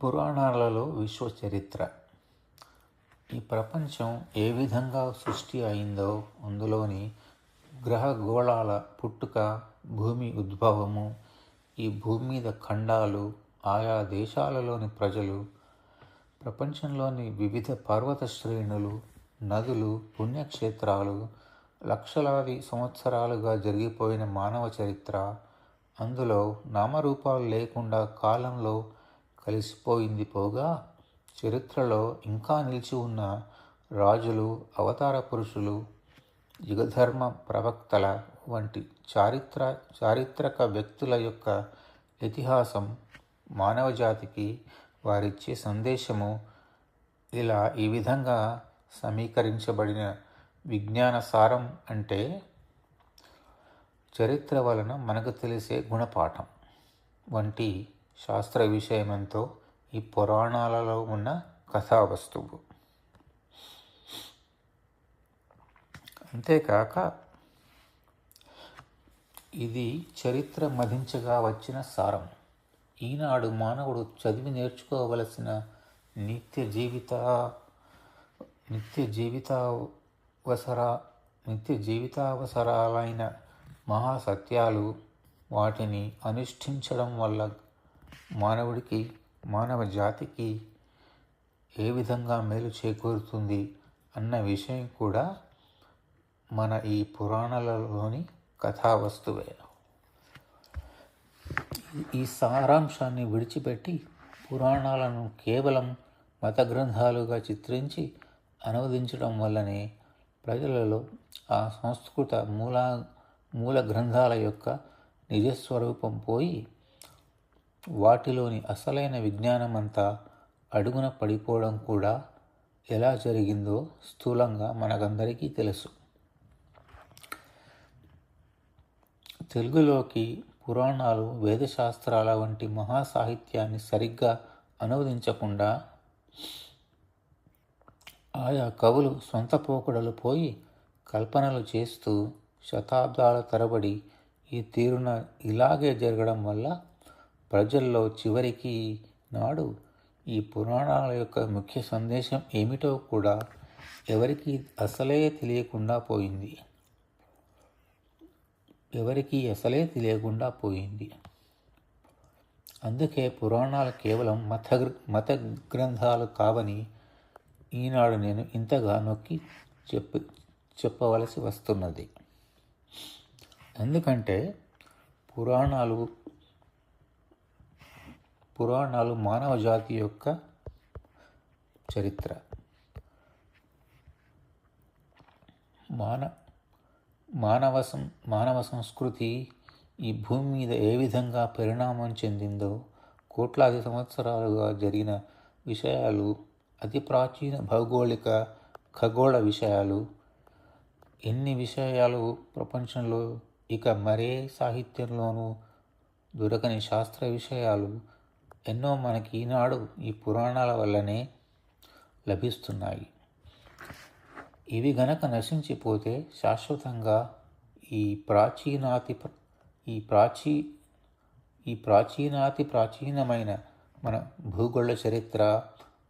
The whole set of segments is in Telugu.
పురాణాలలో విశ్వ చరిత్ర. ఈ ప్రపంచం ఏ విధంగా సృష్టి అయిందో, అందులోని గ్రహగోళాల పుట్టుక, భూమి ఉద్భవము, ఈ భూమి మీద ఖండాలు, ఆయా దేశాలలోని ప్రజలు, ప్రపంచంలోని వివిధ పర్వత శ్రేణులు, నదులు, పుణ్యక్షేత్రాలు, లక్షలాది సంవత్సరాలుగా జరిగిపోయిన మానవ చరిత్ర, అందులో నామరూపాలు లేకుండా కాలంలో కలిసిపోయింది పోగా, చరిత్రలో ఇంకా నిలిచి ఉన్న రాజులు, అవతార పురుషులు, యుగధర్మ ప్రవక్తల వంటి చారిత్రక వ్యక్తుల యొక్క ఇతిహాసం, మానవజాతికి వారిచ్చే సందేశము, ఇలా ఈ విధంగా సమీకరించబడిన విజ్ఞాన సారం అంటే చరిత్ర వలన మనకు తెలిసే గుణపాఠం వంటి శాస్త్ర విషయమంతో ఈ పురాణాలలో ఉన్న కథావస్తువు. అంతేకాక ఇది చరిత్ర మధించగా వచ్చిన సారం. ఈనాడు మానవుడు చదివి నేర్చుకోవలసిన నిత్య జీవితావసరాలైన మహాసత్యాలు, వాటిని అనుష్ఠించడం వల్ల మానవుడికి, మానవ జాతికి ఏ విధంగా మేలు చేకూరుతుంది అన్న విషయం కూడా మన ఈ పురాణాలలోని కథావస్తువే. ఈ సారాంశాన్ని విడిచిపెట్టి పురాణాలను కేవలం మత గ్రంథాలుగా చిత్రించి అనువదించడం వల్లనే ప్రజలలో ఆ సంస్కృత మూల గ్రంథాల యొక్క నిజస్వరూపం పోయి, వాటిలోని అసలైన విజ్ఞానమంతా అడుగున పడిపోవడం కూడా ఎలా జరిగిందో స్థూలంగా మనకందరికీ తెలుసు. తెలుగులోకి పురాణాలు, వేదశాస్త్రాల వంటి మహాసాహిత్యాన్ని సరిగ్గా అనువదించకుండా ఆయా కవులు సొంత పోకడలు పోయి కల్పనలు చేస్తూ శతాబ్దాల తరబడి ఈ తీరున ఇలాగే జరగడం వల్ల ప్రజల్లో చివరికి నాడు ఈ పురాణాల యొక్క ముఖ్య సందేశం ఏమిటో కూడా ఎవరికీ అసలే తెలియకుండా పోయింది. అందుకే పురాణాలు కేవలం మత గ్రంథాలు కావని ఈనాడు నేను ఇంతగా నొక్కి చెప్పవలసి వస్తున్నది. ఎందుకంటే పురాణాలు మానవ జాతి యొక్క చరిత్ర, మానవ సంస్కృతి ఈ భూమి మీద ఏ విధంగా పరిణామం చెందిందో, కోట్లాది సంవత్సరాలుగా జరిగిన విషయాలు, అతి ప్రాచీన భౌగోళిక ఖగోళ విషయాలు, ఎన్ని విషయాలు ప్రపంచంలో ఇక మరే సాహిత్యంలోనూ దొరకని శాస్త్ర విషయాలు ఎన్నో మనకి ఈనాడు ఈ పురాణాల వల్లనే లభిస్తున్నాయి. ఇవి గనక నశించిపోతే శాశ్వతంగా ఈ ప్రాచీనమైన మన భూగోళ చరిత్ర,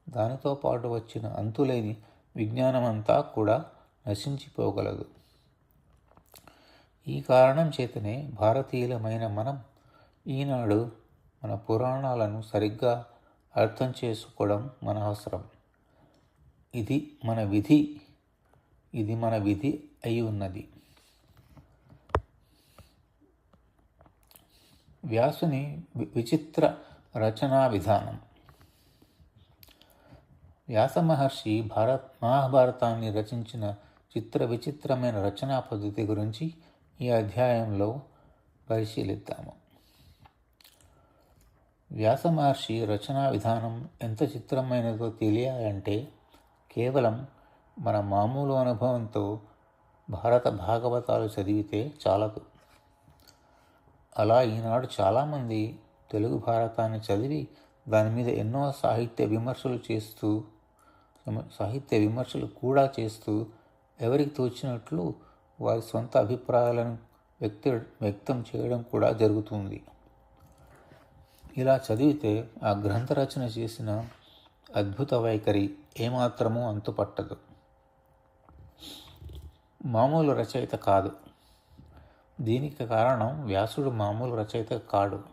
దానితో పాటు వచ్చిన అంతులేని విజ్ఞానమంతా కూడా నశించిపోగలదు. ఈ కారణం చేతనే భారతీయులమైన మనం ఈనాడు మన పురాణాలను సరిగ్గా అర్థం చేసుకోవడం మన అవసరం. ఇది మన విధి అయి ఉన్నది. వ్యాసుని విచిత్ర రచనా విధానం. వ్యాస మహర్షి మహాభారతాన్ని రచించిన విచిత్రమైన రచనా పద్ధతి గురించి ఈ అధ్యాయంలో పరిశీలిద్దాము. వ్యాస మహర్షి రచనా విధానం ఎంత చిత్రమైనదో తెలియాలంటే కేవలం మన మామూలు అనుభవంతో భారత భాగవతాలు చదివితే చాలదు. అలా ఈనాడు చాలామంది తెలుగు భారతాన్ని చదివి దాని మీద ఎన్నో సాహిత్య విమర్శలు కూడా చేస్తూ ఎవరికి తోచినట్లు వారి సొంత అభిప్రాయాలను వ్యక్తం చేయడం కూడా జరుగుతుంది. ఇలా చదివితే ఆ గ్రంథ రచన చేసిన అద్భుత వైఖరి ఏమాత్రమూ అంతుపట్టదు. మామూలు రచయిత కాదు. దీనికి కారణం వ్యాసుడు మామూలు రచయిత కాడు.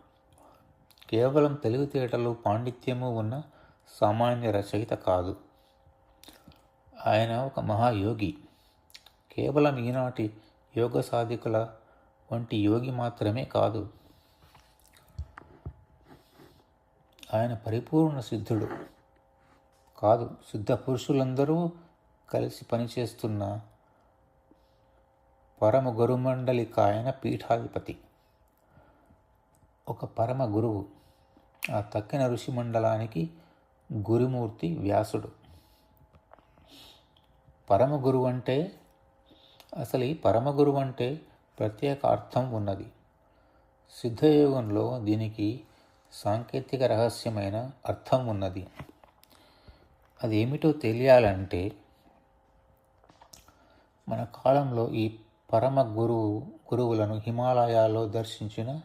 కేవలం తెలివితేటలు పాండిత్యము ఉన్న సామాన్య రచయిత కాదు. ఆయన ఒక మహాయోగి. కేవలం ఈనాటి యోగ సాధికుల వంటి యోగి మాత్రమే కాదు. ఆయన పరిపూర్ణ సిద్ధుడు కాదు. సిద్ధ పురుషులందరూ కలిసి పనిచేస్తున్న పరమ గురుమండలికాయన పీఠాధిపతి, ఒక పరమ గురువు. ఆ తక్కిన ఋషి మండలానికి గురుమూర్తి వ్యాసుడు. పరమగురువు అంటే అసలు ఈ పరమగురువు అంటే ప్రత్యేక అర్థం ఉన్నది. సిద్ధయోగంలో దీనికి సాంకేతిక రహస్యమైన అర్థం ఉన్నది. అదేమిటో తెలియాలంటే మన కాలంలో ఈ పరమ గురువులను హిమాలయాల్లో దర్శించిన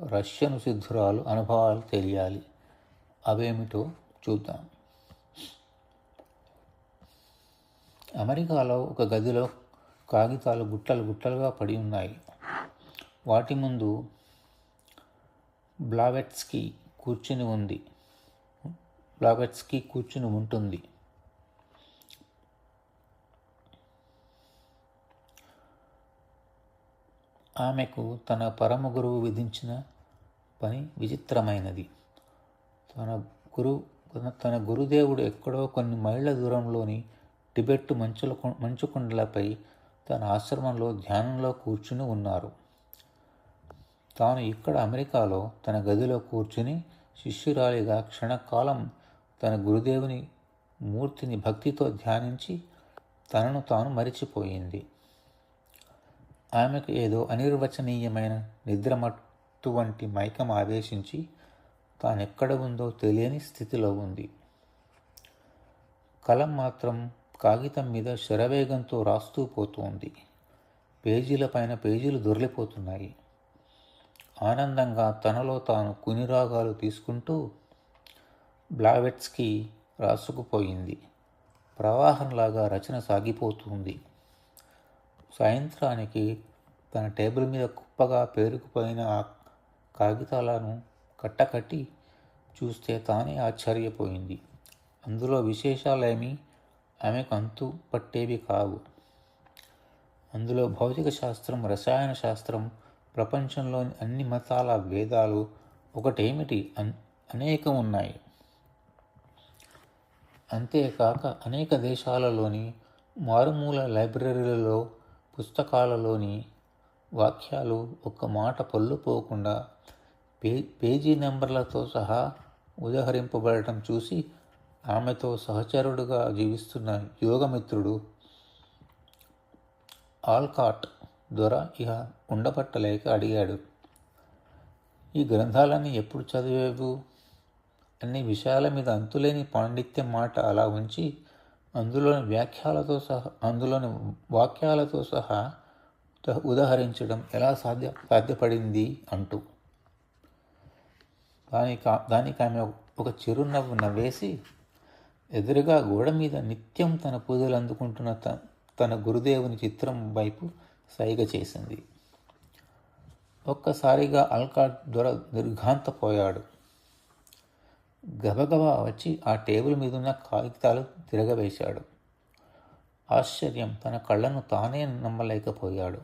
రష్యను సిద్ధురాలు అనుభవాలు తెలియాలి. అవేమిటో చూద్దాం. అమెరికాలో ఒక గదిలో కాగితాలు గుట్టలు గుట్టలుగా పడి ఉన్నాయి. వాటి ముందు బ్లావెట్స్కీ కూర్చుని ఉంటుంది. ఆమెకు తన పరమ గురువు విధించిన పని విచిత్రమైనది. తన గురుదేవుడు ఎక్కడో కొన్ని మైళ్ళ దూరంలోని టిబెట్ మంచుకొండలపై తన ఆశ్రమంలో ధ్యానంలో కూర్చుని ఉన్నారు. తాను ఇక్కడ అమెరికాలో తన గదిలో కూర్చుని శిష్యురాలిగా క్షణకాలం తన గురుదేవుని మూర్తిని భక్తితో ధ్యానించి తనను తాను మరిచిపోయింది. ఆమెకు ఏదో అనిర్వచనీయమైన నిద్రమట్టు వంటి మైకం ఆవేశించి తానెక్కడ ఉందో తెలియని స్థితిలో ఉంది. కలం మాత్రం కాగితం మీద శరవేగంతో రాస్తూ పోతోంది. పేజీల పైన పేజీలు దొర్లిపోతున్నాయి. ఆనందంగా తనలో తాను కునిరాగాలు తీసుకుంటూ బ్లావెట్స్కీ రాసుకుపోయింది. ప్రవాహంలాగా రచన సాగిపోతుంది. సాయంత్రానికి తన టేబుల్ మీద కుప్పగా పేరుకుపోయిన ఆ కాగితాలను కట్టకట్టి చూస్తే తానే ఆశ్చర్యపోయింది. అందులో విశేషాలేమీ ఆమెకు అంతు పట్టేవి కావు. అందులో భౌతిక శాస్త్రం, రసాయన శాస్త్రం, ప్రపంచంలోని అన్ని మతాల వేదాలు ఒకటేమిటి అనేకం ఉన్నాయి. అంతేకాక అనేక దేశాలలోని మారుమూల లైబ్రరీలలో పుస్తకాలలోని వాక్యాలు ఒక్క మాట పొల్లుపోకుండా పేజీ నెంబర్లతో సహా ఉదహరింపబడటం చూసి ఆమెతో సహచరుడుగా జీవిస్తున్న యోగమిత్రుడు ఆల్కాట్ దొర ఇహ ఉండబట్టలేక అడిగాడు, ఈ గ్రంథాలన్నీ ఎప్పుడు చదివేవు? అన్ని విషయాల మీద అంతులేని పాండిత్యం మాట అలా ఉంచి అందులోని వాక్యాలతో సహా ఉదహరించడం ఎలా సాధ్యపడింది అంటూ. దానికి ఆమె ఒక చిరునవ్వు నవ్వేసి ఎదురుగా గోడ మీద నిత్యం తన పూజలు అందుకుంటున్న తన గురుదేవుని చిత్రం వైపు సైగ చేసింది. ఒక్కసారిగా ఆల్కాట్ దొర నిర్ఘాంతపోయాడు. గబగబా వచ్చి ఆ టేబుల్ మీదున్న కాగితాలు తిరగవేశాడు. ఆశ్చర్యం, తన కళ్ళను తానే నమ్మలేకపోయాడు.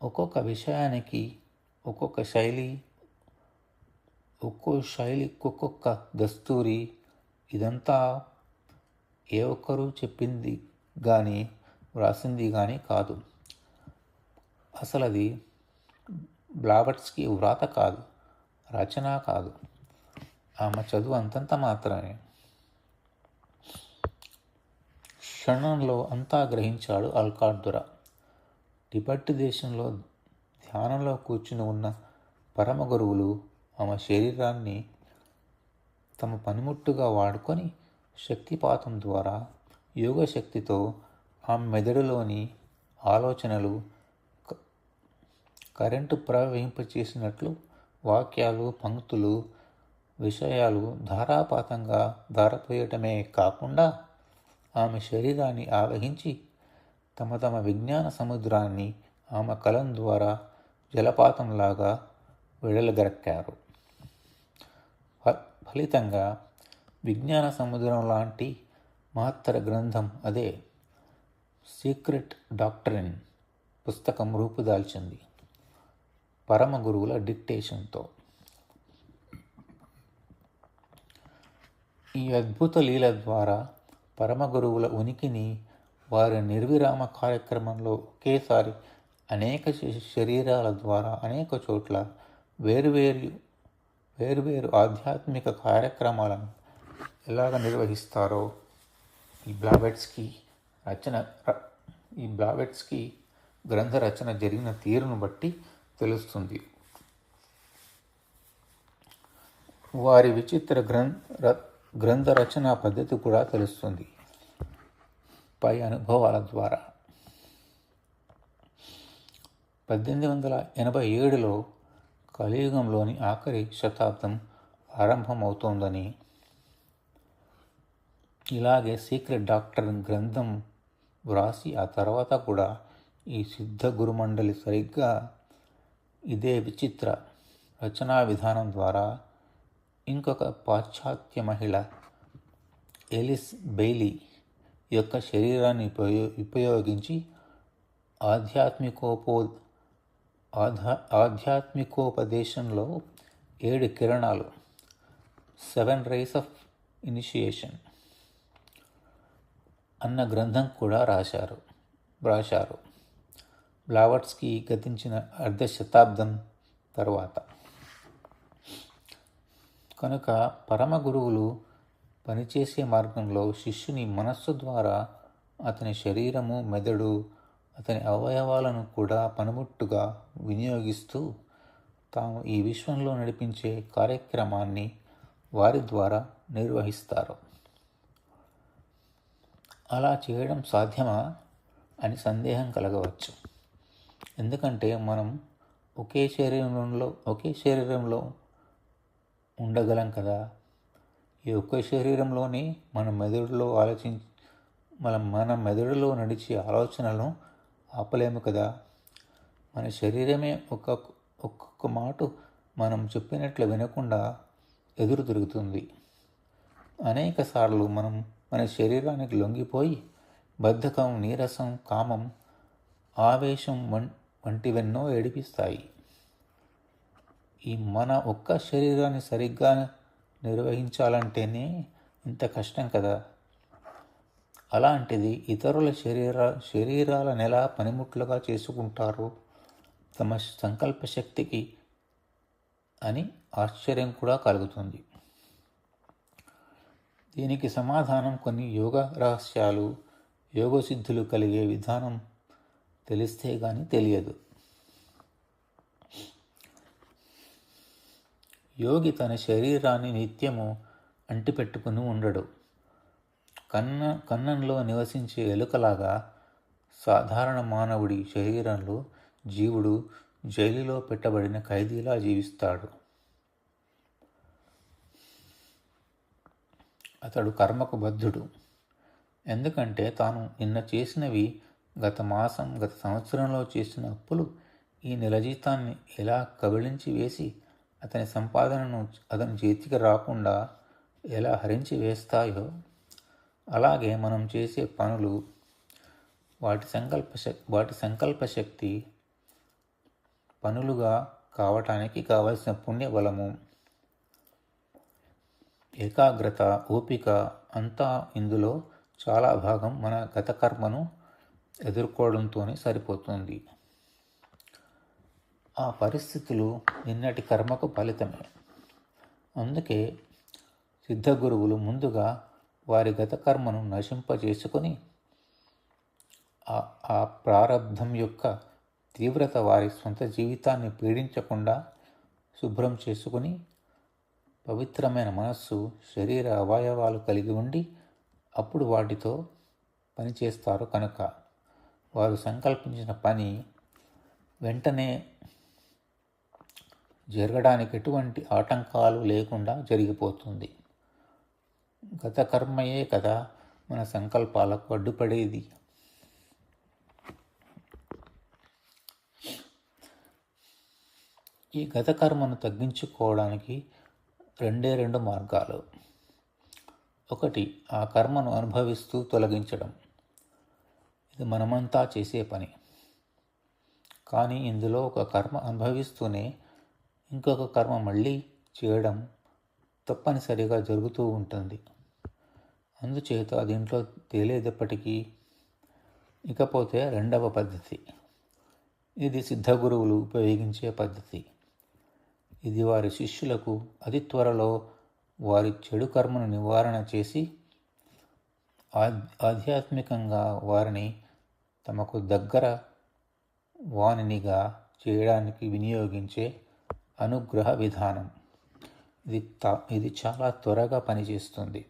ఒక్కొక్క విషయానికి ఒక్కొక్క శైలి, ఒక్కొక్క దస్తూరి. ఇదంతా ఏ ఒక్కరూ చెప్పింది కానీ వ్రాసింది కానీ కాదు. అసలు అది బ్లావెట్స్కీ వ్రాత కాదు, రచన కాదు. ఆమె చదువు అంతంత మాత్రమే. క్షణంలో అంతా గ్రహించాడు ఆల్కాట్ దొర. టిబెట్ దేశంలో ధ్యానంలో కూర్చుని ఉన్న పరమ గురువులు ఆమె శరీరాన్ని తమ పనిముట్టుగా వాడుకొని శక్తిపాతం ద్వారా యోగశక్తితో ఆమె మెదడులోని ఆలోచనలు కరెంటు ప్రవహింపచేసినట్లు వాక్యాలు, పంక్తులు, విషయాలు ధారాపాతంగా ధారపోయటమే కాకుండా ఆమె శరీరాన్ని ఆవహించి తమ తమ విజ్ఞాన సముద్రాన్ని ఆమె కలం ద్వారా జలపాతంలాగా వెడలగక్కారు. ఫలితంగా విజ్ఞాన సముద్రం లాంటి మహత్తర గ్రంథం అదే సీక్రెట్ డాక్ట్రిన్ పుస్తకం రూపుదాల్చింది, పరమ గురువుల డిక్టేషన్తో. ఈ అద్భుత లీల ద్వారా పరమ గురువుల ఉనికిని వారి నిర్విరామ కార్యక్రమంలో ఒకేసారి అనేక శరీరాల ద్వారా అనేక చోట్ల వేరువేరు ఆధ్యాత్మిక కార్యక్రమాలను ఎలాగ నిర్వహిస్తారో ఈ బ్లావెట్స్కీ గ్రంథ రచన జరిగిన తీరును బట్టి తెలుస్తుంది. వారి విచిత్ర గ్రంథ రచనా పద్ధతి కూడా తెలుస్తుంది పై అనుభవాల ద్వారా. 1887లో కలియుగంలోని ఆఖరి శతాబ్దం ఆరంభమవుతోందని, ఇలాగే సీక్రెట్ డాక్ట్రిన్ గ్రంథం వ్రాసి ఆ తర్వాత కూడా ఈ సిద్ధ గురుమండలి సరిగ్గా ఇదే విచిత్ర రచనా విధానం ద్వారా ఇంకొక పాశ్చాత్య మహిళ ఎలిస్ బెయిలీ యొక్క శరీరాన్ని ఉపయోగించి ఆధ్యాత్మికోపదేశంలో 7 కిరణాలు 7 rays of initiation అన్న గ్రంథం కూడా రాశారు. బ్లావట్స్కీ గతించిన అర్ధ శతాబ్దం తరువాత. కనుక పరమ గురువులు పనిచేసే మార్గంలో శిష్యుని మనస్సు ద్వారా అతని శరీరము, మెదడు, అతని అవయవాలను కూడా పనిముట్టుగా వినియోగిస్తూ తాము ఈ విశ్వంలో నడిపించే కార్యక్రమాన్ని వారి ద్వారా నిర్వహిస్తారు. అలా చేయడం సాధ్యమా అని సందేహం కలగవచ్చు. ఎందుకంటే మనం ఒకే శరీరంలో ఉండగలం కదా. ఈ ఒకే శరీరంలోనే మన మెదడులో నడిచే ఆలోచనలను ఆపలేము కదా. మన శరీరమే ఒక్కొక్క మాట మనం చెప్పినట్లు వినకుండా ఎదురు తిరుగుతుంది. అనేక సార్లు మనం మన శరీరానికి లొంగిపోయి బద్ధకం, నీరసం, కామం, ఆవేశం వంటివెన్నో ఏడిపిస్తాయి. ఈ మన ఒక్క శరీరాన్ని సరిగ్గా నిర్వహించాలంటేనే ఇంత కష్టం కదా. అలాంటిది ఇతరుల శరీరాలను ఎలా పనిముట్లుగా చేసుకుంటారు తమ సంకల్ప శక్తికి అని ఆశ్చర్యం కూడా కలుగుతుంది. దీనికి సమాధానం కొన్ని యోగ రహస్యాలు, యోగసిద్ధులు కలిగే విధానం తెలిస్తే కానీ తెలియదు. యోగి తన శరీరాన్ని నిత్యము అంటిపెట్టుకుని ఉండడు. కన్నంలో నివసించే ఎలుకలాగా సాధారణ మానవుడి శరీరంలో జీవుడు జైలులో పెట్టబడిన ఖైదీలా జీవిస్తాడు. అతడు కర్మకు బద్ధుడు. ఎందుకంటే తాను నిన్న చేసినవి, గత సంవత్సరంలో చేసిన అప్పులు ఈ నెల జీతాన్ని ఎలా కబళించి వేసి అతని సంపాదనను అతని చేతికి రాకుండా ఎలా హరించి వేస్తాయో, అలాగే మనం చేసే పనులు, వాటి సంకల్ప శక్తి పనులుగా కావటానికి కావలసిన పుణ్యబలము, ఏకాగ్రత, ఓపిక అంతా ఇందులో చాలా భాగం మన గత కర్మను ఎదుర్కోవడంతోనే సరిపోతుంది. ఆ పరిస్థితులు నిన్నటి కర్మకు ఫలితమే. అందుకే సిద్ధగురువులు ముందుగా వారి గత కర్మను నశింపజేసుకొని ఆ ప్రారబ్ధం యొక్క తీవ్రత వారి సొంత జీవితాన్ని పీడించకుండా శుభ్రం చేసుకుని పవిత్రమైన మనస్సు, శరీర అవయవాలు కలిగి ఉండి అప్పుడు వాటితో పనిచేస్తారు. కనుక వారు సంకల్పించిన పని వెంటనే జరగడానికి ఎటువంటి ఆటంకాలు లేకుండా జరిగిపోతుంది. గత కర్మయే కదా మన సంకల్పాలకు అడ్డుపడేది. ఈ గత కర్మను తగ్గించుకోవడానికి రెండు మార్గాలు. ఒకటి, ఆ కర్మను అనుభవిస్తూ తొలగించడం. ఇది మనమంతా చేసే పని. కానీ ఇందులో ఒక కర్మ అనుభవిస్తూనే ఇంకొక కర్మ మళ్ళీ చేయడం తప్పనిసరిగా జరుగుతూ ఉంటుంది. అందుచేత దీంట్లో తేలేదప్పటికీ. ఇకపోతే రెండవ పద్ధతి. ఇది సిద్ధగురువులు ఉపయోగించే పద్ధతి. ఇది వారి శిష్యులకు అతి త్వరలో వారి చెడు కర్మను నివారణ చేసి ఆధ్యాత్మికంగా వారిని తమకు దగ్గర వాణినిగా చేయడానికి వినియోగించే అనుగ్రహ విధానం. ఇది చాలా త్వరగా పనిచేస్తుంది.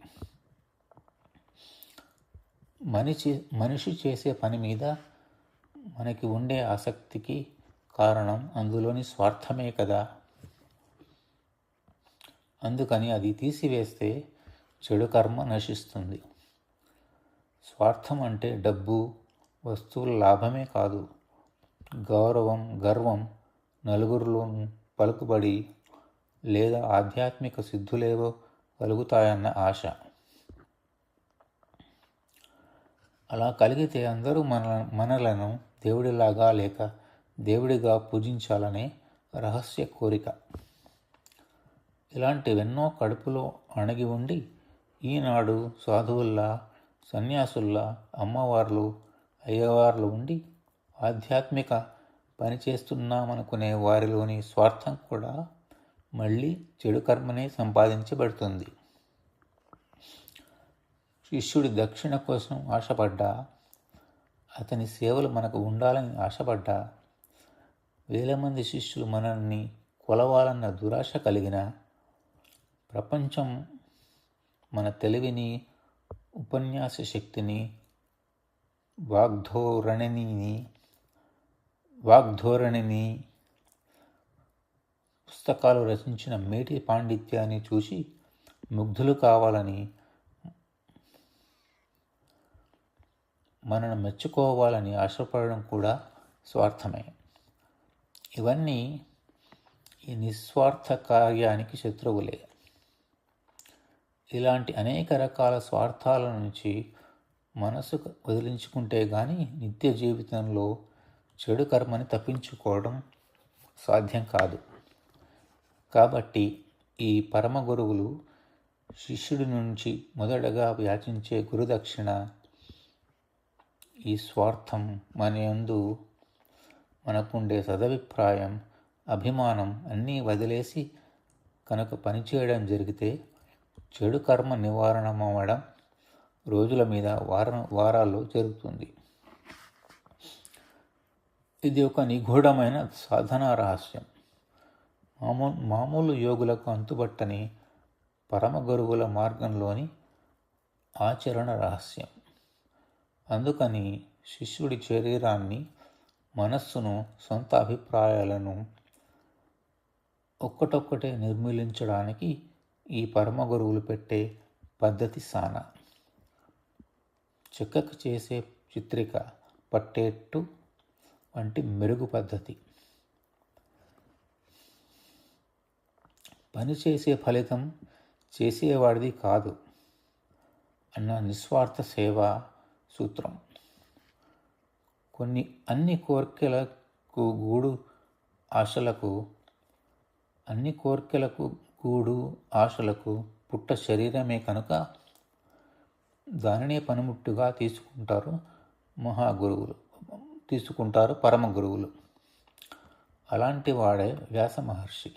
మనిషి చేసే పని మీద మనకి ఉండే ఆసక్తికి కారణం అందులోని స్వార్థమే కదా. అందుకని అది తీసివేస్తే చెడు కర్మ నశిస్తుంది. స్వార్థం అంటే డబ్బు, వస్తువుల లాభమే కాదు. గౌరవం, గర్వం, నలుగురిలో పలుకుబడి లేదా ఆధ్యాత్మిక సిద్ధులేవో కలుగుతాయన్న ఆశ. అలా కలిగితే అందరూ మనలను దేవుడిలాగా లేక దేవుడిగా పూజించాలనే రహస్య కోరిక. ఇలాంటివెన్నో కడుపులో అణగి ఉండి ఈనాడు సాధువుల్లా, సన్యాసుల్లా, అమ్మవార్లు, అయ్యవార్లు ఉండి ఆధ్యాత్మిక పని చేస్తున్నామనుకునే వారిలోని స్వార్థం కూడా మళ్ళీ చెడు కర్మనే సంపాదించబడుతుంది. శిష్యుడి దక్షిణ కోసం ఆశపడ్డా, అతని సేవలు మనకు ఉండాలని ఆశపడ్డా, వేల మంది శిష్యులు మనల్ని కొలవాలన్న దురాశ కలిగిన, ప్రపంచం మన తెలివిని, ఉపన్యాస శక్తిని, వాగ్ధోరణిని, పుస్తకాలు రచించిన మేటి పాండిత్యాన్ని చూసి ముగ్ధులు కావాలని, మనను మెచ్చుకోవాలని ఆశపడడం కూడా స్వార్థమే. ఇవన్నీ ఈ నిస్వార్థ కార్యానికి శత్రువులే. ఇలాంటి అనేక రకాల స్వార్థాల నుంచి మనసు వదిలించుకుంటే గాని నిత్య జీవితంలో చెడు కర్మని తప్పించుకోవడం సాధ్యం కాదు. కాబట్టి ఈ పరమ గురువులు శిష్యుడి నుంచి మొదటగా యాచించే గురుదక్షిణ, ఈ స్వార్థం, మన యందు మనకుండే సదభిప్రాయం, అభిమానం అన్నీ వదిలేసి కనుక పనిచేయడం జరిగితే చెడు కర్మ నివారణమవడం రోజుల మీద వారాల్లో జరుగుతుంది. ఇది ఒక నిగూఢమైన సాధనా రహస్యం. మామూలు యోగులకు అంతుబట్టని పరమ గురువుల మార్గంలోని ఆచరణ రహస్యం. అందుకని శిష్యుడి శరీరాన్ని, మనస్సును, సొంత అభిప్రాయాలను ఒక్కటొక్కటే నిర్మూలించడానికి ఈ పరమ గురువులు పెట్టే పద్ధతి సానా. చెక్కకు చేసే చిత్రిక పట్టేట్టు వంటి మెరుగు పద్ధతి. పని చేసే ఫలితం చేసేవాడిది కాదు అన్న నిస్వార్థ సేవా సూత్రం. అన్ని కోర్కెలకు గూడు ఆశలకు పుట్ట శరీరమే కనుక దానినే పనిముట్టుగా తీసుకుంటారు పరమ గురువులు. అలాంటి వాడే వ్యాస మహర్షి.